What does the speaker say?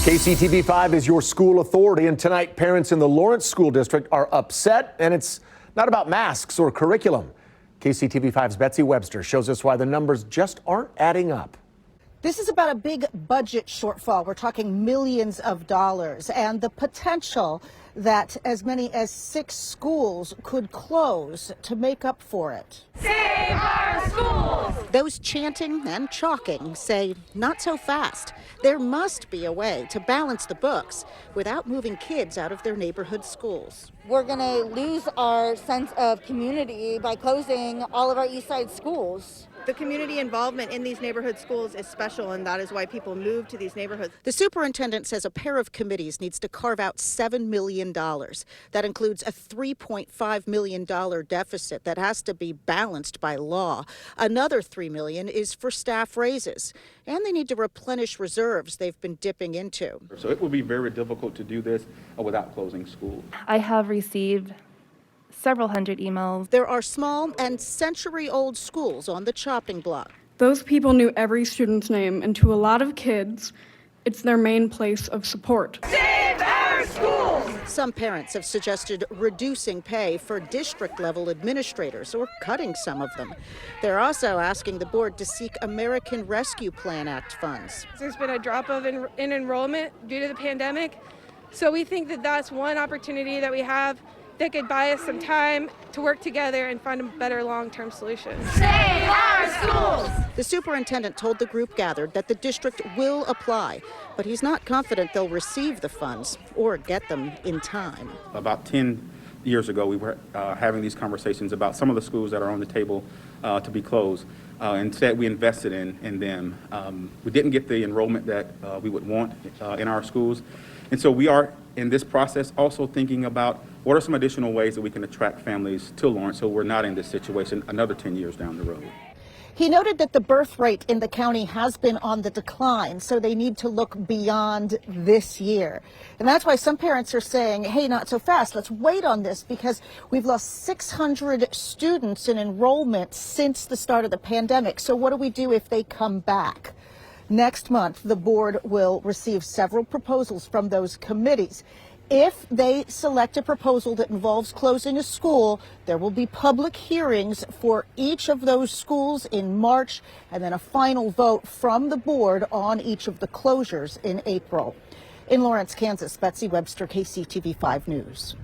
KCTV5 is your school authority, and tonight parents in the Lawrence School District are upset, and it's not about masks or curriculum. KCTV5's Betsy Webster shows us why the numbers just aren't adding up. This is about a big budget shortfall. We're talking millions of dollars and the potential that as many as 6 schools could close to make up for it. Save our schools! Those chanting and chalking say, not so fast. There must be a way to balance the books without moving kids out of their neighborhood schools. We're going to lose our sense of community by closing all of our East Side schools. The community involvement in these neighborhood schools is special, and that is why people move to these neighborhoods. The superintendent says a pair of committees needs to carve out $7 million. That includes a $3.5 million deficit that has to be balanced by law. Another $3 million is for staff raises, and they need to replenish reserves they've been dipping into. So it will be very difficult to do this without closing schools. I have received several hundred emails. There are small and century-old schools on the chopping block. Those people knew every student's name, and to a lot of kids, it's their main place of support. Save our schools! Some parents have suggested reducing pay for district-level administrators or cutting some of them. They're also asking the board to seek American Rescue Plan Act funds. There's been a drop in enrollment due to the pandemic, so we think that that's one opportunity that we have that could buy us some time to work together and find a better long-term solution. Save our schools! The superintendent told the group gathered that the district will apply, but he's not confident they'll receive the funds or get them in time. About 10 years ago, we were having these conversations about some of the schools that are on the table to be closed. Instead, we invested in them. We didn't get the enrollment that we would want in our schools. And so we are, in this process, also thinking about what are some additional ways that we can attract families to Lawrence so we're not in this situation another 10 years down the road. He noted that the birth rate in the county has been on the decline, so they need to look beyond this year. And that's why some parents are saying, hey, not so fast, let's wait on this, because we've lost 600 students in enrollment since the start of the pandemic. So what do we do if they come back? Next month, the board will receive several proposals from those committees. If they select a proposal that involves closing a school, there will be public hearings for each of those schools in March, and then a final vote from the board on each of the closures in April. In Lawrence, Kansas, Betsy Webster, KCTV5 News.